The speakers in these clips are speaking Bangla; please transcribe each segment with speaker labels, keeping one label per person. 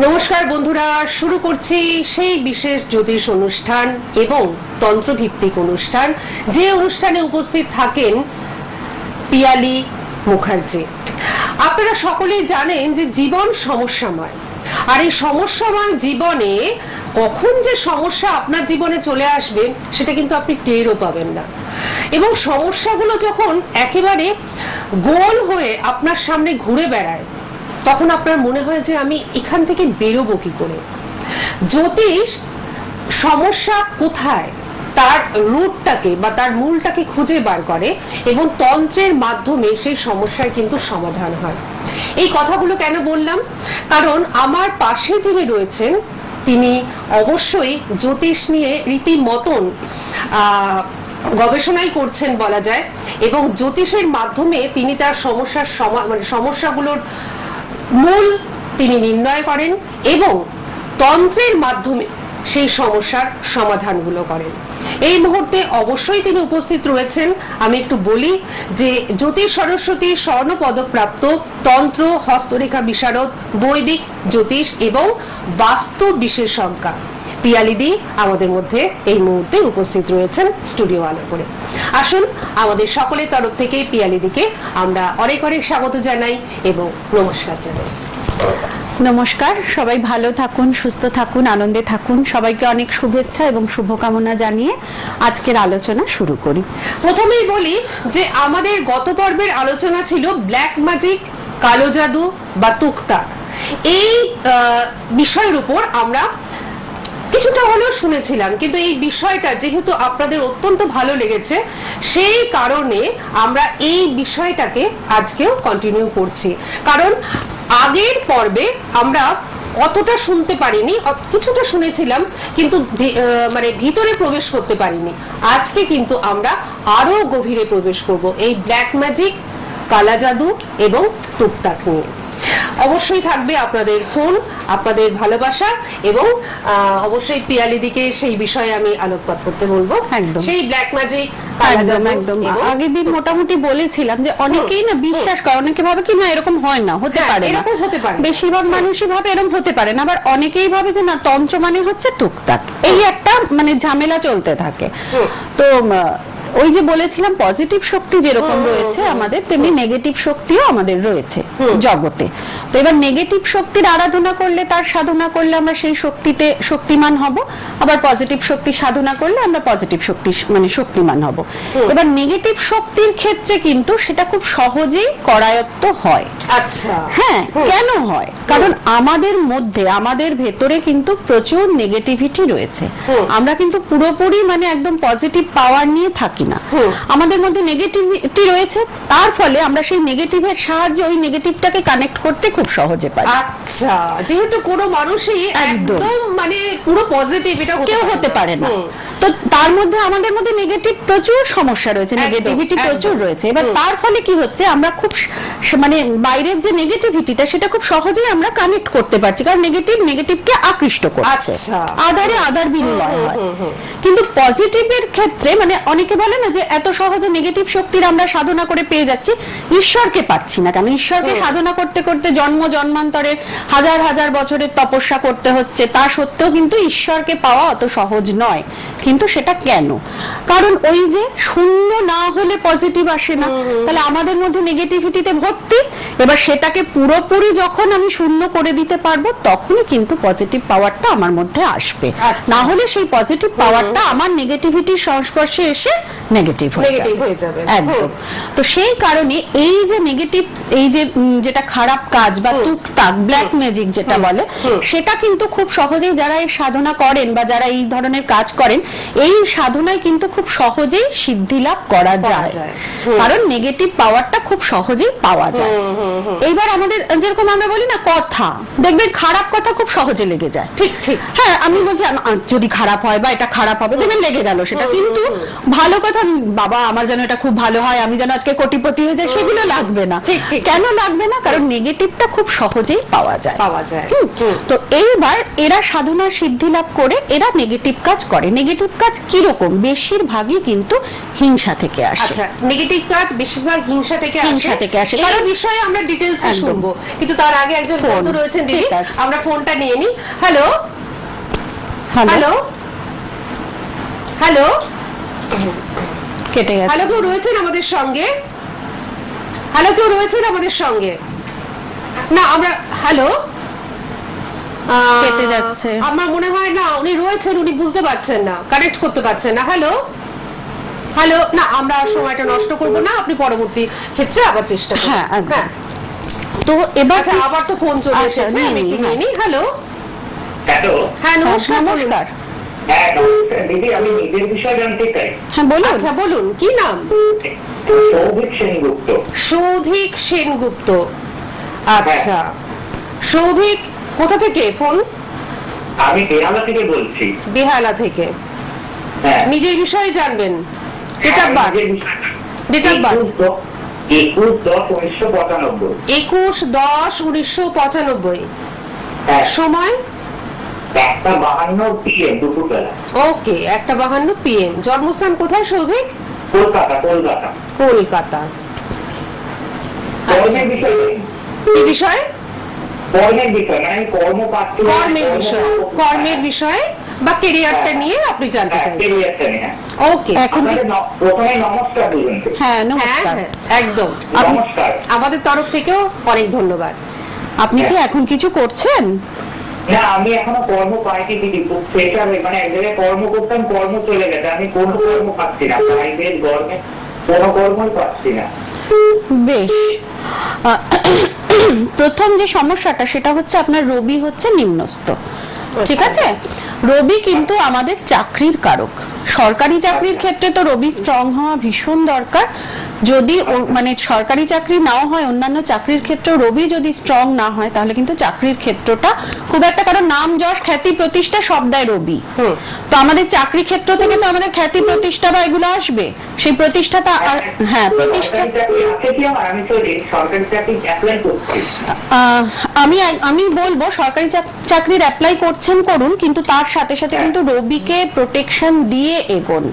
Speaker 1: নমস্কার বন্ধুরা, শুরু করছি সেই বিশেষ জ্যোতিষ অনুষ্ঠান এবং তন্ত্রভিত্তিক অনুষ্ঠান, যে অনুষ্ঠানে উপস্থিত থাকেন পিয়ালি মুখার্জি। আপনারা সকলেই জানেন যে জীবন সমস্যাময়, আর এই সমস্যাময় জীবনে কখন যে সমস্যা আপনার জীবনে চলে আসবে সেটা কিন্তু আপনি টেরও পাবেন না। এবং সমস্যাগুলো যখন একেবারে গোল হয়ে আপনার সামনে ঘুরে বেড়ায় তখন আপনার মনে হয় যে আমি এখান থেকে বেরোবো কি করে। জ্যোতিষ সমস্যা কোথায় তার রুটটাকে বা তার মূলটাকে খুঁজে বার করে এবং তন্ত্রের মাধ্যমে সেই সমস্যার কিন্তু সমাধান হয়। এই কথাগুলো কেন বললাম, কারণ আমার পাশে যিনি রয়েছেন তিনি অবশ্যই জ্যোতিষ নিয়ে রীতিমতন গবেষণাই করছেন বলা যায়, এবং জ্যোতিষের মাধ্যমে তিনি তার সমস্যাগুলোর মূল তিনি নির্ণয় করেন এবং তন্ত্রের মাধ্যমে সেই সমস্যার সমাধানগুলো করেন। এই মুহূর্তে অবশ্যই তিনি উপস্থিত রয়েছেন। আমি একটু বলি যে জ্যোতিষ সরস্বতী স্বর্ণ পদকপ্রাপ্ত তন্ত্র, হস্তরেখা বিশারদ, বৈদিক জ্যোতিষ এবং বাস্তু বিশেষজ্ঞা পিয়ালিদি আমাদের মধ্যে এই মুহূর্তে উপস্থিত রয়েছেন স্টুডিও আলো করে। আসুন আমাদের সকলের তরফ থেকে পিয়ালিদিকে আমরা অনেক অনেক স্বাগত জানাই এবং নমস্কার জানাই।
Speaker 2: নমস্কার, সবাই ভালো থাকুন, সুস্থ থাকুন, আনন্দে থাকুন। সবাইকে অনেক শুভেচ্ছা এবং শুভকামনা জানিয়ে আজকের আলোচনা শুরু করি।
Speaker 1: প্রথমেই বলি যে আমাদের গত পর্বের আলোচনা ছিল ব্ল্যাক ম্যাজিক, কালো জাদু বা তুকতাক। এই বিষয়ের উপর আমরা কিছুটা হলেও শুনেছিলাম, কিন্তু এই বিষয়টা যেহেতু আপনাদের অত্যন্ত ভালো লেগেছে সেই কারণে আমরা এই বিষয়টাকে আজকেও কন্টিনিউ করছি। কারণ আগের পর্বে আমরা অতটা শুনতে পারিনি, কিছুটা শুনেছিলাম কিন্তু ভিতরে প্রবেশ করতে পারিনি। আজকে কিন্তু আমরা আরো গভীরে প্রবেশ করব এই ব্ল্যাক ম্যাজিক, কালা জাদু এবং তুকতাক নিয়ে। অবশ্যই থাকবে আপনাদের ফোন, আপনাদের ভালোবাসা এবং অবশ্যই পিয়ালিদিকে সেই বিষয়ে আমি আলোকপাত করতে বলবো। সেই ব্ল্যাক ম্যাজিক,
Speaker 2: একদম আগের দিন মোটামুটি বলেছিলাম যে অনেকেই না বিশ্বাস করে, অনেকে ভাবে কি না এরকম হয় না, হতে পারে না,
Speaker 1: এরকম হতে পারে,
Speaker 2: বেশিরভাগ মানুষই ভাবে এরকম হতে পারে না। আবার অনেকেই ভাবে যে না তন্ত্র মানে হচ্ছে তুকতাক, এই একটা ঝামেলা চলতে থাকে। তো ওই যে বলেছিলাম পজিটিভ শক্তি যেরকম রয়েছে আমাদের, তেমনি নেগেটিভ শক্তিও আমাদের রয়েছে জগতে। তো এবার নেগেটিভ শক্তির আরাধনা করলে, তার সাধনা করলে আমরা সেই শক্তিতে শক্তিমান হব, আবার পজিটিভ শক্তি সাধনা করলে আমরা পজিটিভ শক্তি শক্তিমান হব। এবার নেগেটিভ শক্তির ক্ষেত্রে কিন্তু সেটা খুব সহজেই করায়ত্ত হয়।
Speaker 1: আচ্ছা,
Speaker 2: হ্যাঁ, কেন হয়? কারণ আমাদের মধ্যে, আমাদের ভেতরে কিন্তু প্রচুর নেগেটিভিটি রয়েছে। আমরা কিন্তু পুরোপুরি একদম পজিটিভ পাওয়ার নিয়ে থাকি না, আমাদের মধ্যে নেগেটিভিটি রয়েছে। তার ফলে আমরা সেই নেগেটিভের সাহায্যে ওই নেগেটিভটাকে কানেক্ট করতে খুব সহজে পারি।
Speaker 1: আচ্ছা, যেহেতু কোনো মানুষই একদম পুরো পজিটিভ এটা কেউ
Speaker 2: হতে পারে না, তো তার মধ্যে আমাদের মধ্যে নেগেটিভ প্রচুর সমস্যা রয়েছে, নেগেটিভিটি প্রচুর রয়েছে। এবার তার ফলে কি হচ্ছে, আমরা খুব বাইরের যে নেগেটিভিটিটা সেটা খুব সহজেই আমরা কানেক্ট করতে পারছি, কারণ নেগেটিভকে আকৃষ্ট করছে, আধারে আধার বিনিময় হয়। কিন্তু পজিটিভের ক্ষেত্রে অনেকে বলে না যে এত সহজে নেগেটিভ শক্তির আমরা সাধনা করে পেয়ে যাচ্ছি, ঈশ্বরকে পাচ্ছি না কেন? ঈশ্বরকে সাধনা করতে করতে জন্ম জন্মান্তরের হাজার হাজার বছরের তপস্যা করতে হচ্ছে, তা সত্ত্বেও কিন্তু ঈশ্বরকে পাওয়া অত সহজ নয়। কিন্তু সেটা কেন? কারণ ওই যে শূন্য না হলে পজিটিভ আসে না, তাহলে আমাদের মধ্যে নেগেটিভিটিতে ভর্তি। এবার সেটাকে পুরোপুরি যখন আমি শূন্য করে দিতে পারবো তখনই কিন্তু পজিটিভ পাওয়ারটা আমার মধ্যে আসবে, না হলে সেই পজিটিভ পাওয়ারটা আমার নেগেটিভিটির সংস্পর্শে এসে নেগেটিভ হয়ে যাবে। একদম। তো সেই কারণে এই যে নেগেটিভ, এই যে যেটা খারাপ কাজ বা তুকতাক, ব্ল্যাক ম্যাজিক যেটা বলে, সেটা কিন্তু খুব সহজেই যারা এই সাধনা করেন বা যারা এই ধরনের কাজ করেন, এই সাধনায় কিন্তু খুব সহজেই সিদ্ধি লাভ করা যায়, কারণ নেগেটিভ পাওয়ারটা খুব সহজেই পাওয়া যায়। এইবার আমাদের যেরকম আমরা বলি না, কথা দেখবেন খারাপ কথা খুব সহজে লেগে যায়। ঠিক ঠিক, হ্যাঁ, আমি বলছি যদি খারাপ হয় বা এটা খারাপ হবে, দেখবেন লেগে গেল সেটা। কিন্তু ভালো কথা কথা, বাবা আমার যেন এটা খুব ভালো হয়, আমি যেন আজকে কোটিপতি হয়ে যাই, সেগুলো লাগবে না। কেন লাগবে না? কারণ নেগেটিভটা খুব সহজেই পাওয়া যায়। তো এইবার এরা সাধনার সিদ্ধি লাভ করে এরা নেগেটিভ কাজ করে। নেগেটিভ কাজ কিরকম? বেশিরভাগই কিন্তু হিংসা থেকে আসে।
Speaker 1: আচ্ছা, নেগেটিভ কাজ বেশিরভাগ হিংসা থেকে আসে। এই বিষয়ে আমরা ডিটেইলসে শুনবো, কিন্তু তার আগে একজন বন্ধু রয়েছেন দিদি, আমরা ফোনটা নিয়ে নিই। হ্যালো হ্যালো হ্যালো,
Speaker 2: কেটে গেছে।
Speaker 1: হ্যালো, কেউ রয়েছেন আমাদের সঙ্গে? হ্যালো, কেউ রয়েছেন আমাদের সঙ্গে? না, আমরা হ্যালো,
Speaker 2: কেটে যাচ্ছে।
Speaker 1: আমার মনে হয় না উনি রয়েছেন, উনি বুঝতে পারছেন না, কানেক্ট করতে পারছেন না। হ্যালো হ্যালো, না আমরা সময়টা নষ্ট করব না, আপনি পরবর্তী ক্ষেত্রে আবার চেষ্টা করুন।
Speaker 2: হ্যাঁ, তো এবার
Speaker 1: আবার তো ফোন চলে এসেছে, আমি একটু নিয়ে নিই। হ্যালো
Speaker 3: হ্যালো,
Speaker 1: হ্যাঁ নমস্কার।
Speaker 3: হ্যাঁ নমস্কার দিদি, আমি নিজের বিষয়ে জানতে চাই।
Speaker 2: হ্যাঁ বলুন।
Speaker 1: আচ্ছা বলুন, কি নাম?
Speaker 3: সৌভিক সেনগুপ্ত।
Speaker 1: সৌভিক সেনগুপ্ত, আচ্ছা। সৌভিক কোথা থেকে ফোন?
Speaker 3: আমি বেহালা থেকে বলছি।
Speaker 1: বেহালা থেকে।
Speaker 3: হ্যাঁ,
Speaker 1: নিজের বিষয়ে জানবেন? Date of birth? Date of birth
Speaker 3: 21/10/1995।
Speaker 1: 21/10/1995।
Speaker 3: হ্যাঁ,
Speaker 1: সময়
Speaker 3: 1:52 PM দুপুরবেলা।
Speaker 1: ওকে, 1:52 PM। জন্মস্থান কোথায় সৌভিক?
Speaker 3: কলকাতা।
Speaker 1: কলকাতা।
Speaker 3: কর্মের বিষয়ে,
Speaker 1: কি বিষয়?
Speaker 3: কর্মের বিষয় মানে আমি কর্ম পাচ্ছি।
Speaker 1: কর্মের বিষয়ে বা কেরিয়ারটা নিয়ে আপনি জানতে চাইছেন? ওকে,
Speaker 2: এখন
Speaker 3: প্রথমে নমস্কার বলুন।
Speaker 2: হ্যাঁ নমস্কার।
Speaker 1: একদম
Speaker 3: নমস্কার,
Speaker 1: আমাদের তরফ থেকেও অনেক ধন্যবাদ।
Speaker 2: আপনি কি এখন কিছু করছেন?
Speaker 3: না আমি এখনো কর্ম পাইনি দিদি, খুব প্রেশার, মানে এক জায়গায় কর্ম করতাম, কর্ম চলে গেছে, আমি কোনো কর্ম পাচ্ছি না, প্রাইভেট গভর্নমেন্ট কোনো কর্মই পাচ্ছি না।
Speaker 2: বেশ, প্রথম যে সমস্যাটা সেটা হচ্ছে আপনার রবি হচ্ছে নিম্নস্থ, ঠিক আছে? রবি কিন্তু আমাদের চাকরির কারক। সরকারি চাকরির ক্ষেত্রে তো রবি স্ট্রং হওয়া ভীষণ দরকার। যদি মানে সরকারি চাকরি নাও হয়, অন্যান্য চাকরির ক্ষেত্রে রবি যদি স্ট্রং না হয় তাহলে কিন্তু চাকরির ক্ষেত্রটা খুব একটা, কারণ নাম যশ খ্যাতি প্রতিষ্ঠা সব দেয় রবি। তো আমাদের চাকরি ক্ষেত্র থেকে তো আমাদের খ্যাতি প্রতিষ্ঠা বা এগুলো আসবে, সেই প্রতিষ্ঠাটা। হ্যাঁ, প্রতিষ্ঠা আমি বলবো সরকারি চাকরির অ্যাপ্লাই করছেন করুন, কিন্তু তার সাথে সাথে কিন্তু রবিকে প্রোটেকশন দিয়ে এগোন।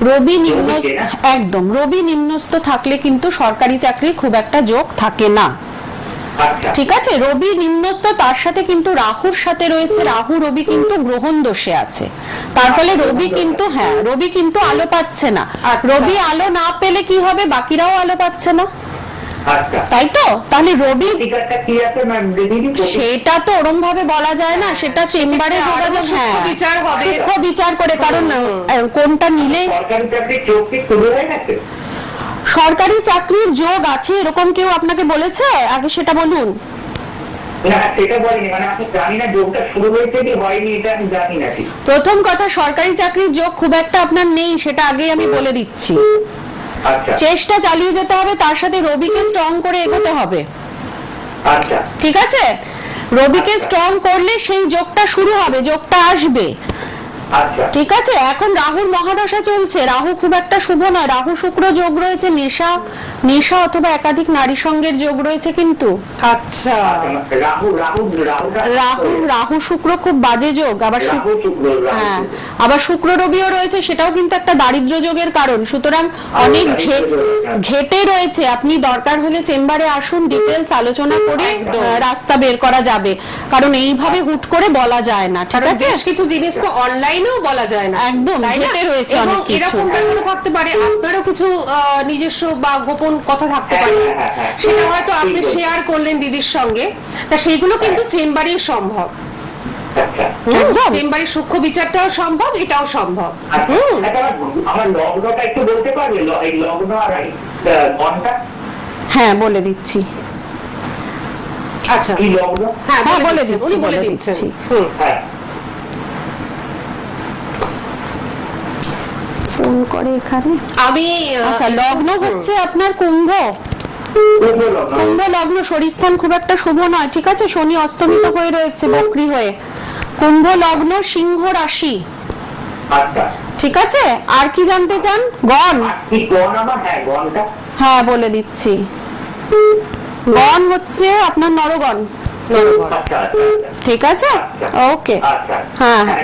Speaker 2: রবি নিম্নস্থ, একদম রবি নিম্নস্থ থাকলে কিন্তু সরকারি চাকরির খুব একটা যোগ থাকে না, ঠিক আছে? রবি নিম্নস্থ, তার সাথে কিন্তু রাহুর সাথে রয়েছে, রাহু রবি কিন্তু গ্রহণ দোষে আছে, তার ফলে রবি কিন্তু, হ্যাঁ রবি কিন্তু আলো পাচ্ছে না। রবি আলো না পেলে কি হবে? বাকিরাও আলো পাচ্ছে না, তাই তো? তাহলে রবি সেটা তো ওরম ভাবে বলা যায় না, সেটা চেম্বারে যোগাযোগ, হ্যাঁ সূক্ষ্ম বিচার করে, কারণ কোনটা নিলে সরকারি চাকরির যোগ আছে এরকম কেউ আপনাকে বলেছে আগে? সেটা বলুন। প্রথম কথা, সরকারি চাকরির যোগ খুব একটা আপনার নেই, সেটা আগেই আমি বলে দিচ্ছি। চেষ্টা চালিয়ে যেতে হবে, তার সাথে রবিকে স্ট্রং করে এগোতে হবে, ঠিক আছে? রবিকে স্ট্রং করলে সেই যোগটা শুরু হবে, যোগটা আসবে, ঠিক আছে? এখন রাহুর মহাদশা চলছে, রাহু খুব একটা শুভ নয়, রাহু শুক্র যোগ রয়েছে, নেশা অথবা একাধিক নারী সঙ্গের যোগ রয়েছে কিন্তু।
Speaker 1: আচ্ছা,
Speaker 2: রাহু শুক্র খুব বাজে যোগ। আবার হ্যাঁ, আবার শুক্র রবিও রয়েছে, সেটাও কিন্তু একটা দারিদ্র্য যোগের কারণ। সুতরাং অনেক ঘেটে রয়েছে, আপনি দরকার হলে চেম্বারে আসুন, ডিটেলস আলোচনা করে রাস্তা বের করা যাবে, কারণ এইভাবে হুট করে বলা যায় না, ঠিক আছে?
Speaker 1: বেশ কিছু জিনিস তো অনলাইনেও বলা যায় না,
Speaker 2: একদম ঘেটে রয়েছে অনেক কিছু।
Speaker 1: এরকম ব্যাপারও থাকতে পারে, আপনারও কিছু নিজস্ব বা গোপন কথা থাকতে পারে, সেটা হয়তো আপনি শেয়ার করলেন দিদির সঙ্গে, তা সেগুলো কিন্তু চেম্বারেই সম্ভব। চেম্বারের সূক্ষ্ম বিচারটাও সম্ভব, এটাও সম্ভব।
Speaker 3: আমার লগ্নটা একটু বলতে পারবে? লগ্ন আর ঘন্টা?
Speaker 2: হ্যাঁ বলে দিচ্ছি।
Speaker 1: আচ্ছা,
Speaker 3: কি লগ্ন?
Speaker 1: হ্যাঁ বলে দিচ্ছি।
Speaker 2: ফোন করে এখানে
Speaker 1: আমি,
Speaker 2: আচ্ছা লগ্ন হচ্ছে আপনার কুম্ভ। কুম্ভ লগ্ন, শরীরস্থান খুব একটা শুভ নয়, ঠিক আছে? শনি অস্তমিত হয়ে রয়েছে বক্রী হয়ে। কুম্ভ লগ্ন, সিংহ রাশি, ঠিক আছে, আর কি জানতে চান? গণ?
Speaker 3: আর কি গণ আমার? হ্যাঁ গণটা।
Speaker 2: হ্যাঁ বলে দিচ্ছি। গণ হচ্ছে আপনার নরগণ।
Speaker 3: আচ্ছা আচ্ছা
Speaker 2: ঠিক আছে, ওকে।
Speaker 3: আচ্ছা
Speaker 2: হ্যাঁ হ্যাঁ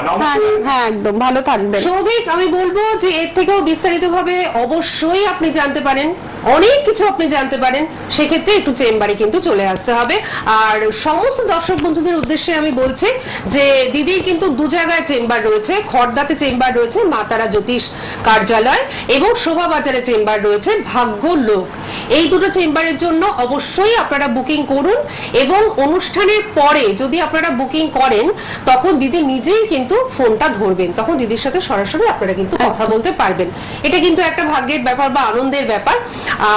Speaker 3: নমস্কার।
Speaker 2: হ্যাঁ একদম, ভালো থাকবেন।
Speaker 1: সৌভিক, আমি বলবো যে এর থেকেও বিস্তারিতভাবে অবশ্যই আপনি জানতে পারেন, অনেক কিছু আপনি জানতে পারেন, সেক্ষেত্রে একটু চেম্বারে কিন্তু চলে আসতে হবে। আর সমস্ত দর্শক বন্ধুদের উদ্দেশ্যে আমি বলছি যে দিদির কিন্তু দু জায়গায় চেম্বার রয়েছে, খড়দাতে চেম্বার রয়েছে মা তারা জ্যোতিষ কার্যালয়, এবং শোভাবাজারে চেম্বার রয়েছে ভাগ্য লোক। এই দুটো চেম্বারের জন্য অবশ্যই আপনারা বুকিং করুন, এবং অনুষ্ঠানের পরে যদি আপনারা বুকিং করেন তখন দিদি নিজেই কিন্তু ফোনটা ধরবেন, তখন দিদির সাথে সরাসরি আপনারা কিন্তু কথা বলতে পারবেন। এটা কিন্তু একটা ভাগ্যের ব্যাপার বা আনন্দের ব্যাপার।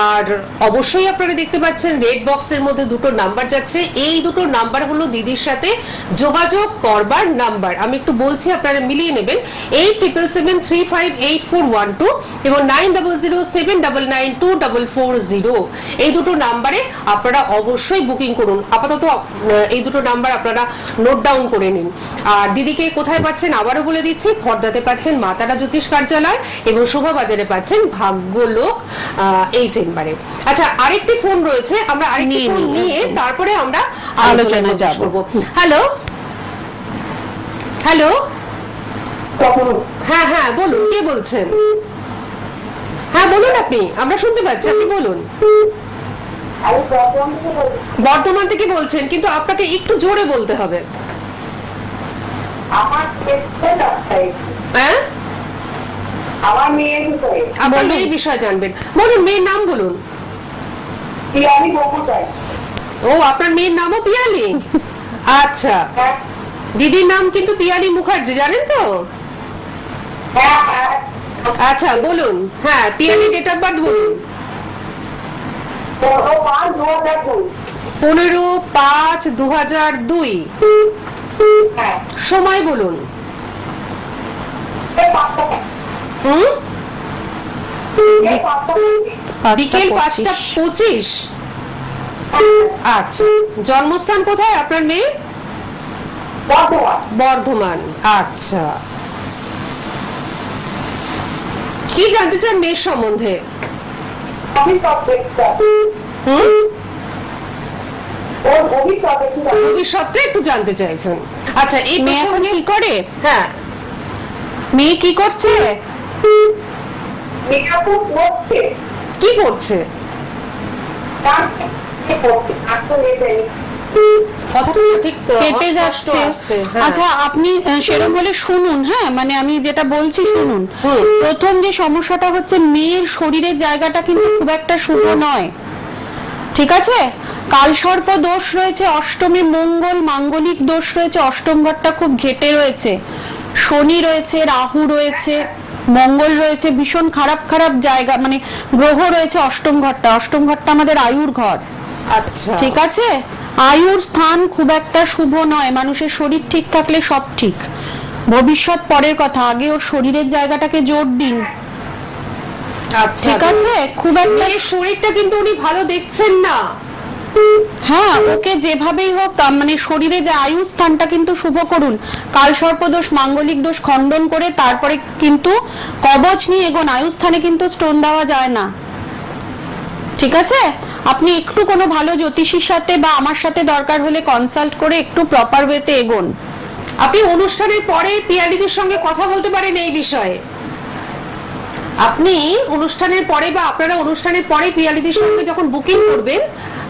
Speaker 1: আর অবশ্যই আপনারা দেখতে পাচ্ছেন রেড বক্সের মধ্যে দুটো নাম্বার যাচ্ছে, এই দুটো নাম্বার হলো দিদির সাথে যোগাযোগ করবার নাম্বার। আমি একটু বলছি, আপনারা মিলিয়ে নেবেন। 87735841 এবং 9007992440, এই দুটো নাম্বারে আপনারা অবশ্যই বুকিং করুন। আপাতত এই দুটো নাম্বার আপনারা নোট ডাউন করে নিন। আর দিদিকে কোথায় পাচ্ছেন আবারও বলে দিচ্ছি, খড়দাতে পাচ্ছেন মা তারা জ্যোতিষ কার্যালয়, এবং শোভাবাজারে পাচ্ছেন ভাগ্য লোক এই চেম্বারে। আচ্ছা, আরেকটি ফোন রয়েছে, আমরা আরেকটি ফোন নিয়ে তারপরে আমরা আলোচনায় যাব। হ্যালো হ্যালো, হ্যাঁ হ্যাঁ বলুন, কে বলছেন? হ্যাঁ বলুন, আপনি, আমরা শুনতে পাচ্ছি, আপনি বলুন। বর্ধমান থেকে বলছেন, কিন্তু আপনাকে একটু জোরে বলতে হবে। হ্যাঁ,
Speaker 3: আমার মেয়ের বিষয়ে।
Speaker 1: আপনার মেয়ের বিষয় জানবেন, বলুন, মেয়ের নাম বলুন।
Speaker 3: পিয়ালি বকুচাই।
Speaker 1: ও, আপনার মেয়ের নামও পিয়ালি? আচ্ছা, দিদির নাম কিন্তু পিয়ালি মুখার্জি, জানেন তো? আচ্ছা বলুন, হ্যাঁ পিয়ালি ডেট অফ বার্থ বলুন। 15/5/2002। সময় বলুন। বিকেল 5:25। আচ্ছা, জন্মস্থান কোথায় আপনার মেয়ে? বর্ধমান। আচ্ছা, কি জানতে চান মেয়ের সম্বন্ধে? ভবিষ্যৎটা একটু জানতে চাইছেন। আচ্ছা, এই
Speaker 2: মেয়ে এখন কি করে?
Speaker 1: হ্যাঁ,
Speaker 2: মেয়ে কি করছে?
Speaker 1: কি করছে?
Speaker 2: কেটে যাচ্ছে। আচ্ছা, আপনি সেরকম বলে শুনুন। হ্যাঁ, মানে আমি যেটা বলছি শুনুন। প্রথম যে সমস্যাটা হচ্ছে, মেয়ের শরীরের জায়গাটা কিন্তু খুব একটা শুভ নয়, ঠিক আছে? কালসর্প দোষ রয়েছে, অষ্টমী মঙ্গল মাঙ্গলিক দোষ রয়েছে, অষ্টম ঘরটা খুব ঘেটে রয়েছে, শনি রয়েছে, রাহু রয়েছে, মঙ্গল রয়েছে, ভীষণ খারাপ খারাপ জায়গা, মানে গ্রহ রয়েছে অষ্টম ঘরটা। অষ্টম ঘরটা আমাদের আয়ুর ঘর।
Speaker 1: আচ্ছা,
Speaker 2: ঠিক আছে? আয়ুর স্থান খুব একটা শুভ নয়। মানুষের শরীর ঠিক থাকলে সব ঠিক, ভবিষ্যৎ পরের কথা, আগে ওর শরীরের জায়গাটাকে জোর দিন।
Speaker 1: আচ্ছা,
Speaker 2: ঠিক আছে? খুব একটা
Speaker 1: শরীরটা কিন্তু উনি ভালো দেখছেন না।
Speaker 2: হ্যাঁ, ওকে যেভাবেই হোক মানে শরীরে যে আয়ু স্থানটা কিন্তু শুভ করুন। কালসর্প দোষ মাঙ্গলিক দোষ খণ্ডন করে তারপরে কিন্তু কবচ নিয়ে এগোন। আয়ু স্থানে কিন্তু স্টোন দেওয়া যায় না, ঠিক আছে? আপনি একটু কোনো ভালো জ্যোতিষীর সাথে বা আমার সাথে দরকার হলে কনসাল্ট করে একটু প্রপার ওয়েতে এগোন।
Speaker 1: আপনি অনুষ্ঠানের পরে পিয়ালিদের সঙ্গে কথা বলতে পারেন এই বিষয়ে। আপনি অনুষ্ঠানের পরে বা আপনারা অনুষ্ঠানের পরে পিয়ালিদের সঙ্গে যখন বুকিং করবেন,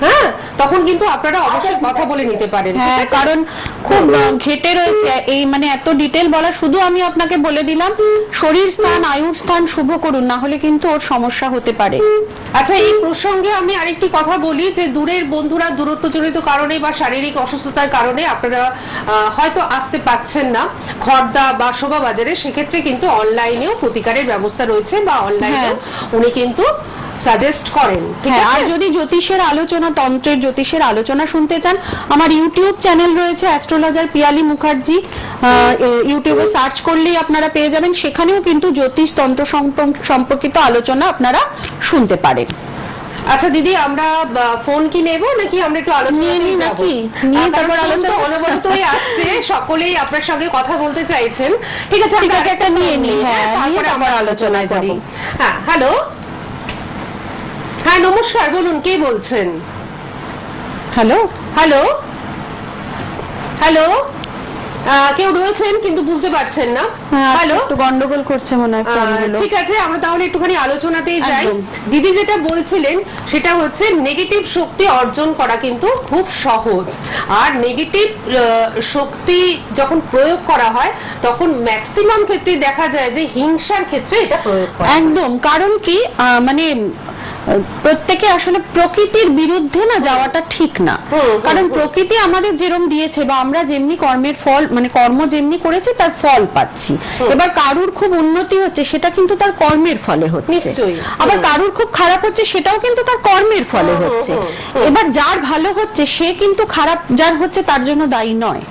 Speaker 1: হ্যাঁ, তখন কিন্তু আপনারা অবশ্যই কথা বলে নিতে পারেন।
Speaker 2: হ্যাঁ, কারণ খুব ঘেটে রয়েছে এই, মানে এত ডিটেল বলা, শুধু আমি আপনাকে বলে দিলাম শরীর স্থান আয়ুর স্থান শুভ করুন, না হলে কিন্তু ওর সমস্যা হতে পারে।
Speaker 1: আচ্ছা, এই প্রসঙ্গে আমি আরেকটি কথা বলি যে দূরের বন্ধুরা দূরত্বজনিত কারণে বা শারীরিক অসুস্থতার কারণে আপনারা হয়তো আসতে পারছেন না খড়দা বা শোভাবাজারে, সেক্ষেত্রে কিন্তু অনলাইনেও প্রতিকারের ব্যবস্থা রয়েছে, বা অনলাইনে উনি কিন্তু সাজেস্ট করেন।
Speaker 2: হ্যাঁ, আর যদি জ্যোতিষের আলোচনা, তন্ত্রের জ্যোতিষের আলোচনা শুনতে চান, আমার ইউটিউব চ্যানেল রয়েছে অ্যাস্ট্রোলজার পিয়ালি মুখার্জি। ইউটিউবে সার্চ করলেই আপনারা পেয়ে যাবেন, সেখানেও কিন্তু জ্যোতিষ তন্ত্র সম্পর্কিত আলোচনা আপনারা শুনতে পারেন।
Speaker 1: আচ্ছা দিদি, আমরা ফোন কি নেব নাকি আমরা একটু আলোচনা
Speaker 2: নিয়ে নিই নাকি? নিয়ে তারপর আলোচনা
Speaker 1: অনবরতই আসছে। সকলেই আপনার সঙ্গে কথা বলতে চাইছেন। ঠিক আছে,
Speaker 2: ঠিক আছে, একটা নিয়ে নিই, হ্যাঁ,
Speaker 1: তারপরে
Speaker 2: নিয়ে
Speaker 1: আমরা আলোচনায় যাব।
Speaker 2: করি।
Speaker 1: হ্যাঁ, হ্যালো, হ্যাঁ নমস্কার, বলুন কে বলছেন?
Speaker 2: হ্যালো,
Speaker 1: হ্যালো, হ্যালো, কেউ রয়েছেন কিন্তু বুঝতে পারছেন না। হ্যালো,
Speaker 2: একটু গন্ডগোল করছে মনে হয় ফোনগুলো।
Speaker 1: ঠিক আছে, আমরা তাহলে একটুখানি আলোচনাতেই যাই।
Speaker 2: একদম।
Speaker 1: দিদি যেটা বলছিলেন সেটা হচ্ছে নেগেটিভ শক্তি অর্জন করা কিন্তু খুব সহজ, আর নেগেটিভ শক্তি যখন প্রয়োগ করা হয় তখন ম্যাক্সিমাম ক্ষেত্রে দেখা যায় যে হিংসার ক্ষেত্রে এটা প্রয়োগ করা হয়।
Speaker 2: একদম, কারণ কি মানে প্রত্যেকে আসলে প্রকৃতির বিরুদ্ধে না যাওয়াটা ঠিক না। কারণ প্রকৃতি আমাদের যেরকম দিয়েছে বা আমরা যেমনি কর্মের ফল মানে কর্ম যেমনি করেছি তার ফল পাচ্ছি। এবার কারুর খুব উন্নতি হচ্ছে সেটা কিন্তু তার কর্মের ফলে হচ্ছে,
Speaker 1: নিশ্চয়ই।
Speaker 2: আবার কারুর খুব খারাপ হচ্ছে সেটাও কিন্তু তার কর্মের ফলে হচ্ছে। এবার যার ভালো হচ্ছে সে কিন্তু খারাপ যার হচ্ছে তার জন্য দায়ী নয়।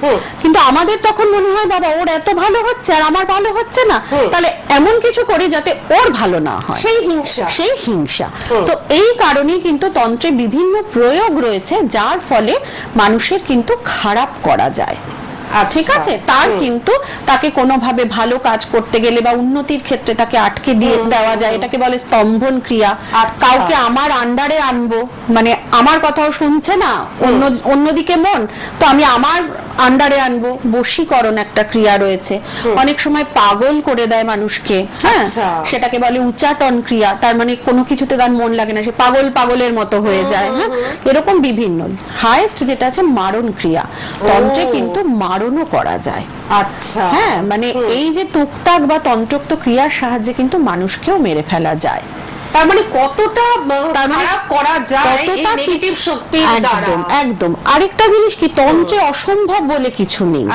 Speaker 2: কিন্তু আমাদের তখন মনে হয় বাবা ওর এত ভালো হচ্ছে আর আমার ভালো হচ্ছে না, তাহলে এমন কিছু করি যাতে ওর ভালো না হয়,
Speaker 1: সেই হিংসা,
Speaker 2: সেই হিংসা। তো এই কারণেই কিন্তু তন্ত্রে বিভিন্ন প্রয়োগ রয়েছে যার ফলে মানুষের কিন্তু খারাপ করা যায়। ঠিক আছে, তার কিন্তু তাকে কোনোভাবে ভালো কাজ করতে গেলে বা উন্নতির ক্ষেত্রে তাকে আটকে দিয়ে দেওয়া যায়, এটাকে বলে স্তম্ভন ক্রিয়া। কাউকে আমার আন্ডারে আনবো, মানে আমার কথাও শুনছে না, অন্যদিকে মন, তো আমি আমার আন্ডারে আনবো, বশীকরণ একটা ক্রিয়া রয়েছে। অনেক সময় পাগল করে দেয় মানুষকে, হ্যাঁ, সেটাকে বলে উচ্চাটন ক্রিয়া। তার মানে কোনো কিছুতে তার মন লাগে না, সে পাগলের মতো হয়ে যায়। হ্যাঁ, এরকম বিভিন্ন। হাইয়েস্ট যেটা আছে মারণ ক্রিয়া, তন্ত্রে কিন্তু মারণও করা যায়।
Speaker 1: আচ্ছা,
Speaker 2: হ্যাঁ, মানে এই যে তুকতাক বা তন্ত্রোক্ত ক্রিয়ার সাহায্যে কিন্তু মানুষকেও মেরে ফেলা যায়।
Speaker 1: তার মানে কতটা খারাপ করা যায় এই নেগেটিভ শক্তির দ্বারা।
Speaker 2: একদম। আরেকটা জিনিস কি, তন্ত্রে অসম্ভব বলে কিছু নেই।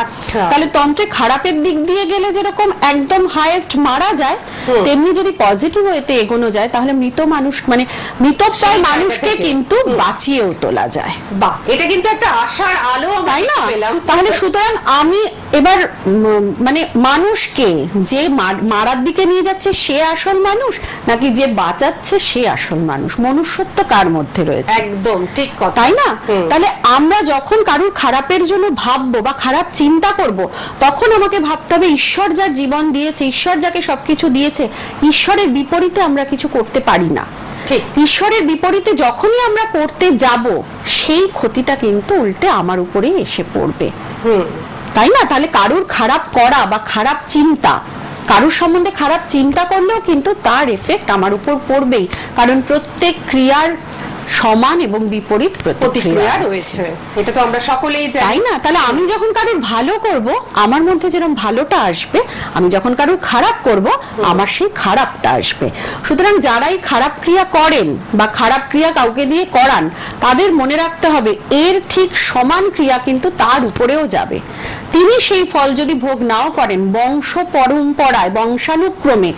Speaker 2: তাহলে তন্ত্রে খারাপের দিক দিয়ে গেলে যেরকম একদম হাইয়েস্ট মারা যায়, তেমনি যদি পজিটিভ ওয়েতে এগোনো যায় তাহলে মৃত মানুষ মানে মৃতপ্রায় মানুষকে কিন্তু বাঁচিয়েও তোলা যায়।
Speaker 1: বাহ, এটা কিন্তু একটা আশার আলো, তাই না?
Speaker 2: তাহলে সুতরাং আমি এবার মানে মানুষকে যে মারার দিকে নিয়ে যাচ্ছে সে আসল মানুষ নাকি যে বাঁচাচ্ছে সে আসল মানুষ? মনুষ্যত্ব কার মধ্যে রয়েছে?
Speaker 1: একদম ঠিক কথা,
Speaker 2: তাই না? তাহলে আমরা যখন কারুর খারাপের জন্য ভাববো বা খারাপ চিন্তা করব, তখন আমাকে ভাবতে হবে ঈশ্বর যার জীবন দিয়েছে, ঈশ্বর যাকে সবকিছু দিয়েছে, ঈশ্বরের বিপরীতে আমরা কিছু করতে পারি না। ঈশ্বরের বিপরীতে যখনই আমরা করতে যাব সেই ক্ষতিটা কিন্তু উল্টে আমার উপরেই এসে পড়বে, তাই না? তাহলে কারুর খারাপ করা বা খারাপ চিন্তা, কারুর সম্বন্ধে খারাপ চিন্তা করলেও কিন্তু তার এফেক্ট আমার উপর পড়বেই, কারণ প্রত্যেক ক্রিয়ার সমান এবং বিপরীত প্রতিক্রিয়া রয়েছে,
Speaker 1: এটা তো আমরা সকলেই জানি,
Speaker 2: তাই না? তাহলে আমি যখন কারুর ভালো করব আমার মধ্যে যেরকম ভালোটা আসবে, আমি যখন কারুর খারাপ করব আমার সেই খারাপটা আসবে। সুতরাং যারাই খারাপ ক্রিয়া করেন বা খারাপ ক্রিয়া কাউকে দিয়ে করান, তাদের মনে রাখতে হবে এর ঠিক সমান ক্রিয়া কিন্তু তার উপরেও যাবে। তিনি সেই ফল যদি ভোগ নাও করেন, বংশ পরম্পরায় বংশানুক্রমে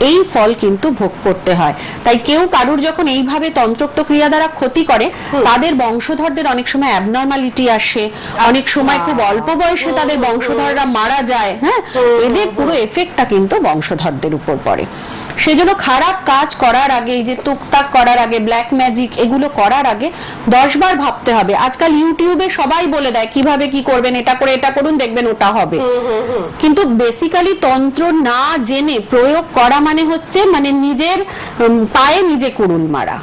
Speaker 2: এই ফল কিন্তু ভোগ করতে হয়। তাই কেউ কারুর যখন এইভাবে তন্ত্রোক্ত ক্রিয়া দ্বারা ক্ষতি করে, তাদের বংশধরদের অনেক সময় অ্যাবনর্মালিটি আসে, অনেক সময় খুব অল্প বয়সে তাদের বংশধররা মারা যায়। হ্যাঁ, এদের পুরো এফেক্টটা কিন্তু বংশধরদের উপর পড়ে। সেজন্য খারাপ কাজ করার আগে, এই যে তুকতাক করার আগে, ব্ল্যাক ম্যাজিক এগুলো করার আগে 10 বার ভাবতে হবে। আজকাল ইউটিউবে সবাই বলে দেয় কিভাবে কি করবেন, এটা করে এটা করুন, দেখবেন ওটা হবে। কিন্তু বেসিক্যালি তন্ত্র না জেনে প্রয়োগ করা মানে হচ্ছে মানে নিজের পায়ে নিজে কুড়ুল মারা।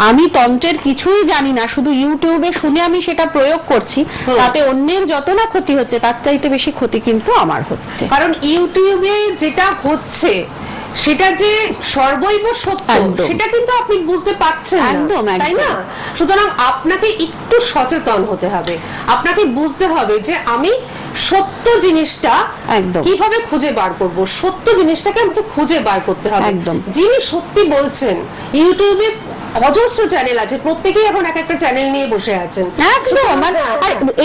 Speaker 2: আমি তন্ত্রের কিছুই জানি না, শুধু ইউটিউবে শুনে আমি সেটা প্রয়োগ করছি, তাতে অন্যের যত না ক্ষতি হচ্ছে তার চাইতে বেশি ক্ষতি কিন্তু আমার হচ্ছে।
Speaker 1: কারণ ইউটিউবে যেটা হচ্ছে সেটা যে সর্বৈব সত্য সেটা কিন্তু আপনি বুঝতে পারছেন
Speaker 2: একদম,
Speaker 1: তাই না? সুতরাং আপনাকে একটু সচেতন হতে হবে, আপনাকে বুঝতে হবে যে আমি সত্য জিনিসটা কিভাবে খুঁজে বার করব, সত্য জিনিসটাকে আমাকে খুঁজে বার করতে হবে। যিনি সত্যি বলছেন, ইউটিউবে অজস্র চ্যানেল আছে, প্রত্যেকেই এখন এক একটা চ্যানেল নিয়ে বসে আছেন।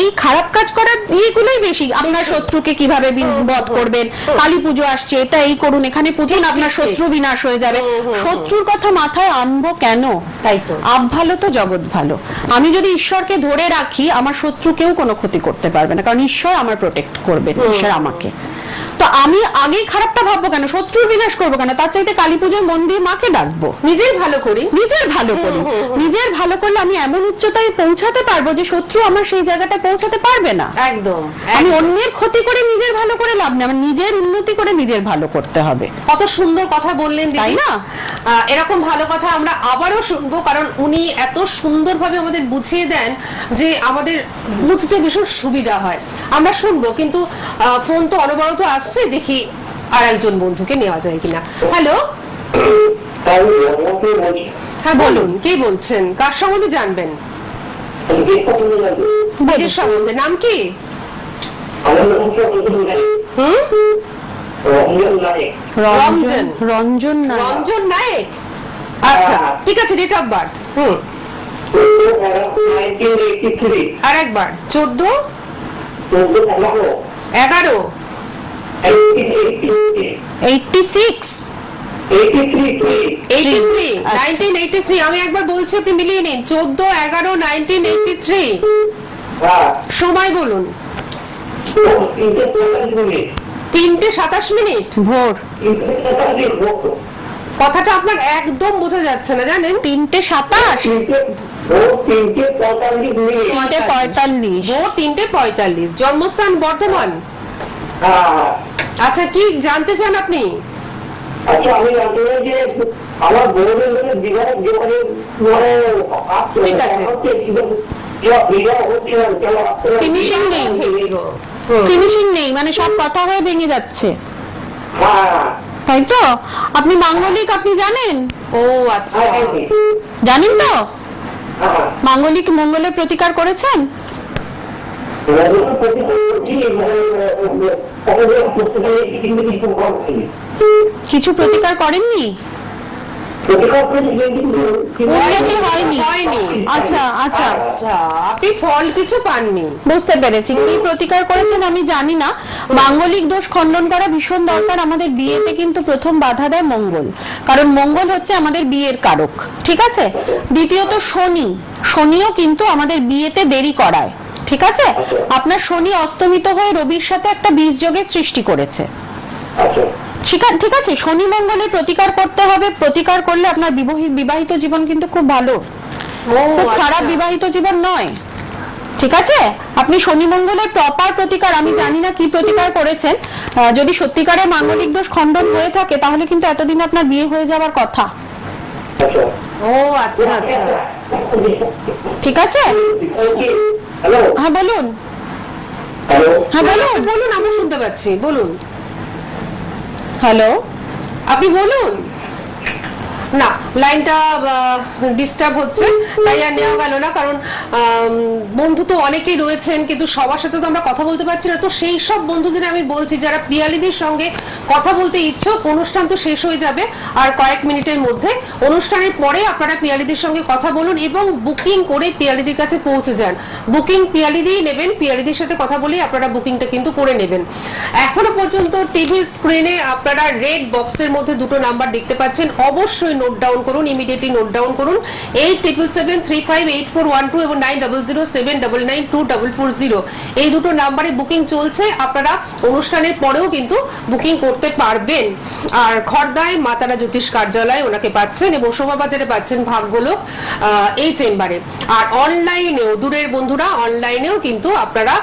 Speaker 2: এই খারাপ কাজ করার এইগুলোই বেশি, আপনার শত্রুকে কিভাবে বধ করবেন, কালী পুজো আসছে, এটা এই করুন, এখানে পুজোন, আপনার শত্রু বিনাশ হয়ে যাবে। শত্রুর কথা মাথায় আনবো কেন? তাই তো, আপ ভালো তো জগৎ ভালো। আমি যদি ঈশ্বরকে ধরে রাখি, আমার শত্রু কেউ কোনো ক্ষতি করতে পারবে না, কারণ ঈশ্বর আমার প্রোটেক্ট করবেন, ঈশ্বর আমাকে। তো আমি আগেই খারাপটা ভাববো কেন, শত্রুর বিনাশ করবো কেন? তার চাইতে কালী পুজোর মন দিয়ে মাকে ডাকবো,
Speaker 1: নিজের ভালো করি,
Speaker 2: নিজের ভালো করি। নিজের ভালো করলে আমি এমন উচ্চতায় পৌঁছাতে পারবো যে শত্রু আমার সেই জায়গাটায় পৌঁছাতে পারবে না।
Speaker 1: একদম।
Speaker 2: আমি অন্যের ক্ষতি করে নিজের ভালো করে লাভ নেই, আমার নিজের উন্নতি করে নিজের ভালো করতে হবে।
Speaker 1: কত সুন্দর কথা বললেন
Speaker 2: তাই
Speaker 1: দিদি
Speaker 2: না?
Speaker 1: এরকম ভালো কথা আমরা আবারও শুনবো, কারণ উনি এত সুন্দরভাবে আমাদের বুঝিয়ে দেন যে আমাদের বুঝতে ভীষণ সুবিধা হয়। আমরা শুনবো, কিন্তু ফোন তো অনবরত আসছে, দেখি আর একজন বন্ধুকে নেওয়া যায় কিনা। হ্যালো, হ্যাঁ বলুন, কে বলছেন, কার সম্বন্ধে জানবেন? নিজের সম্বন্ধে। নাম কি?
Speaker 2: রঞ্জন, রঞ্জন না,
Speaker 1: রঞ্জন নায়েক। আচ্ছা ঠিক আছে, ডেট অফ বার্থ। আর একবার 14 11
Speaker 2: 86
Speaker 1: 83 1983। আমি একবার বলছি, আপনি মিলিয়ে নিন। 14 11 1983। সময় বলুন। 3:27
Speaker 2: ভোর।
Speaker 1: কথাটা আপনার একদম বোঝা যাচ্ছে না, জানেন?
Speaker 2: 3:27 3:45
Speaker 1: ভোর 3:45। জন্মস্থান বর্ধমান। আচ্ছা, কি জানতে চান আপনি?
Speaker 3: আচ্ছা, আমি জানতে চাই যে আমার বোনের বিবাহ
Speaker 1: ঠিক আছে,
Speaker 2: ফিনিশিং নেই, ফিনিশিং নেই, মানে সব কথা হয়ে ভেঙে যাচ্ছে, তাই তো? আপনি মাঙ্গলিক, আপনি জানেন?
Speaker 1: ও আচ্ছা,
Speaker 2: জানেন তো? মাঙ্গলিক মঙ্গলের প্রতিকার করেছেন? কিছু প্রতিকার করেননি?
Speaker 1: হয়নি।
Speaker 2: আচ্ছা আচ্ছা,
Speaker 1: আপনি ফল কিছু পাননি।
Speaker 2: বুঝতে পেরেছি। কি প্রতিকার করেছেন আমি জানি না। মাঙ্গলিক দোষ খণ্ডন করা ভীষণ দরকার। আমাদের বিয়েতে কিন্তু প্রথম বাধা দেয় মঙ্গল, কারণ মঙ্গল হচ্ছে আমাদের বিয়ের কারক, ঠিক আছে? দ্বিতীয়ত শনি, শনিও কিন্তু আমাদের বিয়েতে দেরি করায়, ঠিক আছে? আপনার শনি অস্তমিত হয়ে রবির সাথে একটা বীজ যোগের সৃষ্টি করেছে, ঠিক আছে? শনি মঙ্গলের প্রতিকার করতে হবে। প্রতিকার করলে আপনার বিবাহিত জীবন কিন্তু খুব ভালো, খুব খারাপ বিবাহিত জীবন নয়, ঠিক আছে? আপনি শনি মঙ্গলের প্রপার প্রতিকার, আমি জানি না কি প্রতিকার করেছেন। যদি সত্যিকারের মাঙ্গলিক দোষ খণ্ডন হয়ে থাকে তাহলে কিন্তু এতদিন আপনার বিয়ে হয়ে যাওয়ার কথা।
Speaker 1: ও আচ্ছা আচ্ছা,
Speaker 2: ঠিক আছে? হ্যাঁ বলুন, হ্যাঁ বলুন,
Speaker 1: বলুন, আমি শুনতে পাচ্ছি, বলুন।
Speaker 2: হ্যালো,
Speaker 1: আপনি বলুন। না, লাইনটা ডিস্টার্ব হচ্ছে, তাই আর নেওয়া গেল না, কারণ বন্ধু তো অনেকেই রয়েছেন, কিন্তু সবার সাথে তো আমরা কথা বলতে পারছি না। তো সেই সব বন্ধুদের আমি বলছি, যারা পিয়ালিদির সঙ্গে কথা বলতে ইচ্ছুক, অনুষ্ঠান তো শেষ হয়ে যাবে আর কয়েক মিনিটের মধ্যে। অনুষ্ঠানের পরে আপনারা পিয়ালিদির সঙ্গে কথা বলুন এবং বুকিং করে পিয়ালিদির কাছে পৌঁছে যান। বুকিং পিয়ালিদিই নেবেন, পিয়ালিদির সাথে কথা বলেই আপনারা বুকিংটা কিন্তু করে নেবেন। এখনো পর্যন্ত টিভি স্ক্রিনে আপনারা রেড বক্সের মধ্যে দুটো নাম্বার দেখতে পাচ্ছেন, অবশ্যই নোট ডাউন করুন, ইমিডিয়েটলি নোট ডাউন করুন। 8777358412 এবং 9007992440 এই দুটো নাম্বারে বুকিং চলছে। আপনারা অনুষ্ঠানের পরেও কিন্তু বুকিং করতে পারবেন। আর খড়দায় মাতারা জ্যোতিষ কার্যালয় ওনাকে পাচ্ছেন এবং শোভাবাজারে পাচ্ছেন ভাগ্যলোক এই চেম্বারে। আর অনলাইনেও, দূরের বন্ধুরা অনলাইনেও কিন্তু আপনারা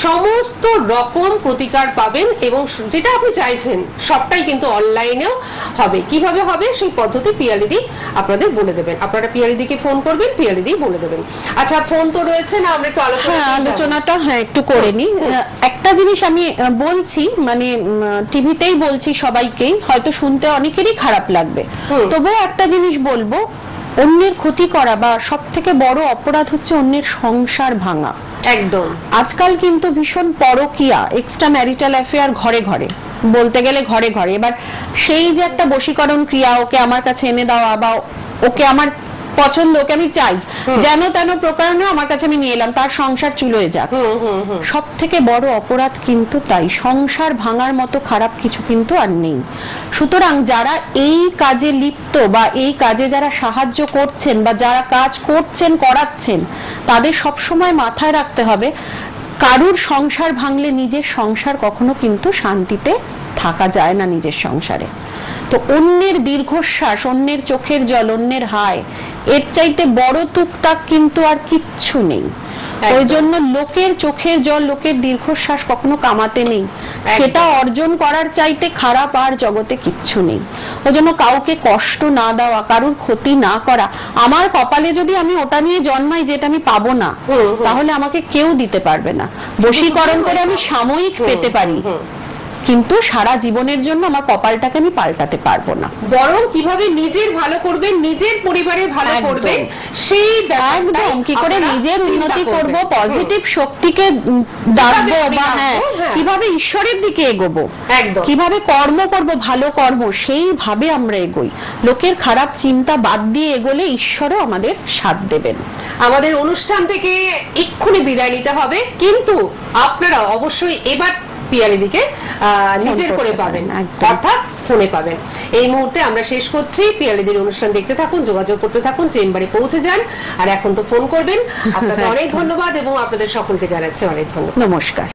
Speaker 1: সমস্ত রকম প্রতিকার পাবেন এবং যেটা আপনি চাইছেন সবটাই কিন্তু অনলাইনেও হবে। কিভাবে হবে সেই পদ্ধতি পিয়ালিদি আপনাদের বলে দেবেন। আপনারা পিয়ালিদিকে ফোন করবেন, পিয়ালিদি বলে দেবেন। আচ্ছা, ফোন তো রয়েছে না, আমরা একটু
Speaker 2: আলোচনাটা একটু করে নিই। একটা জিনিস আমি বলছি, মানে টিভিতেই বলছি সবাইকেই, হয়তো শুনতে অনেকেরই খারাপ লাগবে, তবুও একটা জিনিস বলবো, অন্যের ক্ষতি করা বা সব থেকে বড় অপরাধ হচ্ছে অন্যের সংসার ভাঙা।
Speaker 1: একদম।
Speaker 2: আজকাল কিন্তু ভীষণ পরকীয়া, এক্সট্রা ম্যারিটাল অ্যাফেয়ার ঘরে ঘরে, বলতে গেলে ঘরে ঘরে। এবার সেই যে একটা বশীকরণ ক্রিয়া, ওকে আমার কাছে এনে দেওয়া বা ওকে আমার পছন্দ, ওকে আমি চাই, যেন তেন প্রকারণে আমার কাছে আমি নিয়ে এলাম, তার সংসার চুলোয় যাক, সব থেকে বড় অপরাধ কিন্তু তাই। সংসার ভাঙার মতো খারাপ কিছু কিন্তু আর নেই। সুতরাং যারা এই কাজে লিপ্ত বা এই কাজে যারা সাহায্য করছেন বা যারা কাজ করছেন, করাচ্ছেন, তাদের সবসময় মাথায় রাখতে হবে, কারুর সংসার ভাঙলে নিজের সংসার কখনো কিন্তু শান্তিতে থাকা যায় না নিজের সংসারে। তো অন্যের দীর্ঘশ্বাস, অন্যের চোখের জল, অন্যের হায়, এর চাইতে বড় তুকতাক কিন্তু আর কিচ্ছু নেই। ওই জন্য লোকের চোখের জল, লোকের দীর্ঘশ্বাস কখনো কামাতে নেই। সেটা অর্জন করার চাইতে খারাপ আর জগতে কিচ্ছু নেই। ওই জন্য কাউকে কষ্ট না দেওয়া, কারুর ক্ষতি না করা। আমার কপালে যদি আমি ওটা নিয়ে জন্মাই যেটা আমি পাবো না, তাহলে আমাকে কেউ দিতে পারবে না। বশীকরণ করে আমি সাময়িক পেতে পারি, কিন্তু সারা জীবনের জন্য আমার কপালটাকে আমি পাল্টাতে পারবো না।
Speaker 1: বরং কিভাবে নিজের ভালো করবেন, নিজের পরিবারের ভালো করবেন, সেই
Speaker 2: একদম কি করে নিজের উন্নতি করব, পজিটিভ শক্তিকে ডাকবো, বা কিভাবে ঈশ্বরের দিকে এগোবো, কিভাবে কর্ম করব, ভালো কর্ম, সেইভাবে আমরা এগোই। লোকের খারাপ চিন্তা বাদ দিয়ে এগোলে ঈশ্বরও আমাদের সাথ দেবেন।
Speaker 1: আমাদের অনুষ্ঠান থেকে এক্ষুনি বিদায় নিতে হবে, কিন্তু আপনারা অবশ্যই এবার পিয়ালিদিকে নিজের করে পাবেন, অর্থাৎ ফোনে পাবেন। এই মুহূর্তে আমরা শেষ করছি। পিয়ালিদির অনুষ্ঠান দেখতে থাকুন, যোগাযোগ করতে থাকুন, চেম্বারে পৌঁছে যান। আর এখন তো ফোন করবেন। আপনাকে অনেক ধন্যবাদ এবং আপনাদের সকলকে জানাচ্ছি অনেক ধন্যবাদ।
Speaker 2: নমস্কার।